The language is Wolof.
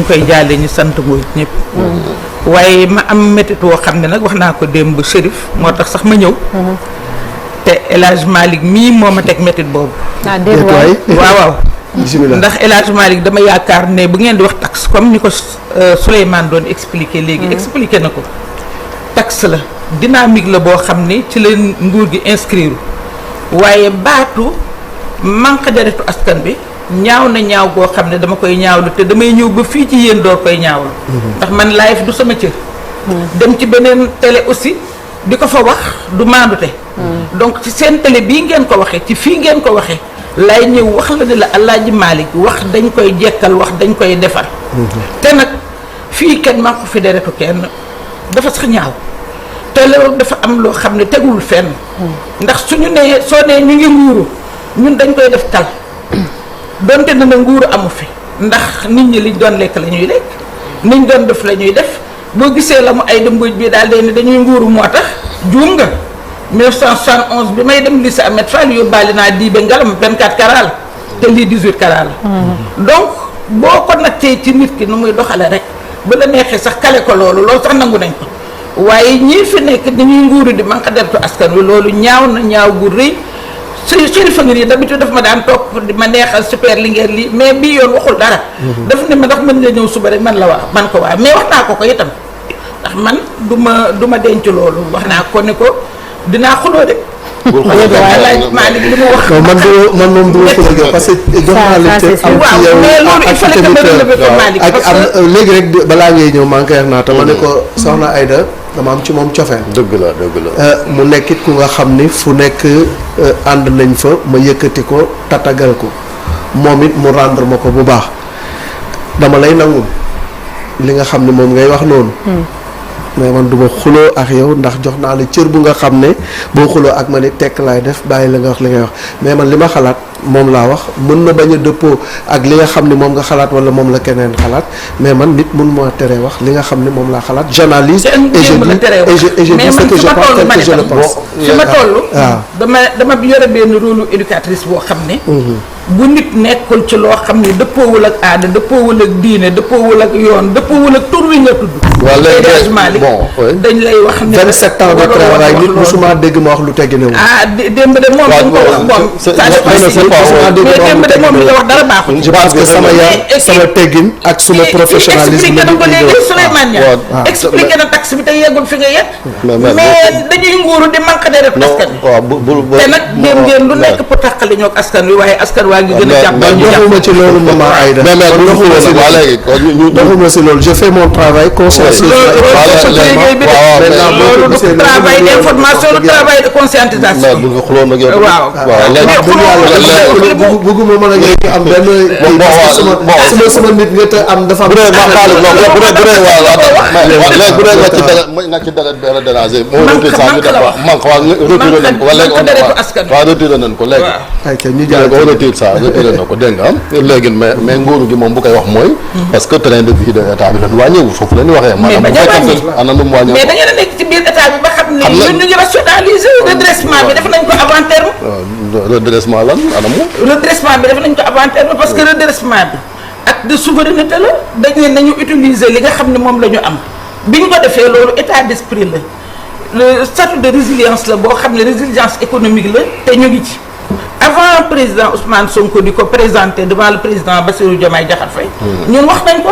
koy jaale ñi sant mooy ñëpp. waaye ma am métit woo xam ne nag wax naa ko démb Chérif moo tax sax ma ñëw. te El Hadj Malick mii moo ma teg métit boobu. waaw. ndax El Hadj Malick dama yaakaar ne bu ngeen di wax taxe comme ni ko Souleymane doon expliqué léegi. expliqué na ko taxe la dynamique la boo xam ne ci la nguur gi inscrire waaye baatu manque deretu askan bi. ñaaw na ñaaw goo xam ne dama koy ñaawlu te damay ñëw ba fii ci yéen door koy ñaawlu. ndax man live du sama cër. dem ci beneen télé aussi di ko fa wax du maandute. donc ci seen télé bii ngeen ko waxee ci fii ngeen ko waxee lay ñëw wax la ne la Alaaji Malick wax dañ koy jekkal wax dañ koy defar. te nag fii kenn maa ko fi deretu kenn dafa sax ñaaw te loolu dafa am loo xam ne tegul fenn. ndax suñu nee soo nee ñu ngi nguuru ñun dañ koy def tal. donte na nguuru amu fi ndax nit ñi liñ doon lekk la ñuy lekk niñ doon def la ñuy def boo gisee la mu ay dëmbuj bi daal de ni dañuy nguuru moo tax juum nga 1971 bi may dem lycée Ahmed Fall yóbbaale naa diibe ngalam 24 carats te lii 18 carats la donc boo ko nattee ci nit ki nu muy doxale rek ba la neexee sax kale ko loolu sax nangu nañ ko waaye ñii fi nekk dañuy nguuru di manque dertu askan wi loolu ñaaw na ñaaw gu rëy Chérif a ngi nii d'habitude daf ma daan topp di ma neexal super Linguère lii mais bii yoon waxul dara. daf ne ma ndax mën nga ñëw suba rek man la waaw man ko waaw mais wax naa ko itam ndax man du ma denc loolu wax naa ko ne ko dinaa xuloo de. bul xuloo maa ngi li mu wax. man moom du ma xuloo parce que jox naa leen te am ci yow mais loolu il fallait que ma relever ko Malick ak am léegi rek balaa ngay ñëw maa ngi koy wax naa te ma ne ko soxna Aïda dama am ci moom cofeel dëgg la mu nekkit ku nga xam ni fu nekk ànd nañ fa ma yëkkati ko tatagal ko moom it mu rendre ma ko bu baax dama lay nangul li nga xam ne moom ngay wax noonu mais man du ma xuloo ak yow ndax jox naa la cër bu nga xam ne boo xuloo ak ma ni tekk laay def bàyyi la nga wax li ngay wax mais man li ma xalaat moom laa wax mën na bañ a dëppoo ak li nga xam ne moom nga xalaat wala moom la keneen xalaat mais man nit mun moo teree wax li nga xam ne moom laa xalaat j'analyse et je dis ce que je pense tel que je le pense fi ma toll dama yore benn rôle éducatrice boo xam ne bu nit nekkul ci loo xam ne dëppoowul ak aada dëppoowul ak diine dëppoowul ak yoon dëppoowul ak tur wi nga tudd dañ lay wax ne 27 ans de travail nit musuma dégg ma wax lu teggi ne démb de moom dañ ko wax moom mais démb de moom li nga wax dara baaxul je pense que sama yar sama teggin ak suma professionnalisme expliqué na ko léegi Souleymane Niang expliqué na taxe bi te yeggul fi nga yegg mais dañuy nguuru di manque de rek askan wi te nag déem ngeen lu nekk pour tàqali ñoo ak askan wi waaye askan waa ngi gën a jàpp doxuma ci loolu maman Aïda doxuma si loolu je fais mon travail consciencieux loolu du travail d'information du travail de conscientisation waaw bëgguma mën a ngi am benn sama nit nga te am dafa bu dee nga ci dara déranger moo retiré nañ ko wala retiré nañ ko léegi ñu jàll ko retiré ça retiré na ko dégg nga am léegi mais nguuru gi moom bu koy wax mooy parce que train de vie de état bi dañu wàññeeku foofu la ñu waxee maanaam bu fekkee ana nu mu wàññeeku mais da ngeen a nekk ci biir état bi ba xam ne ñun ñu ngi rationaliser redressement bi def nañ ko avant terme redressement lan ana mu redressement bi def nañ ko avant terme parce que redressement bi acte de souveraineté la dañ ne nañu utiliser li nga xam ne moom la ñu am bi ñu ko defee loolu état d'esprit la le statut de résilience la boo xam ne résilience économique la te ñu ngi ci avant président Ousmane Sonko di ko présenter devant le président Bassirou Diomaye Diakhar Faye ñun wax nañ ko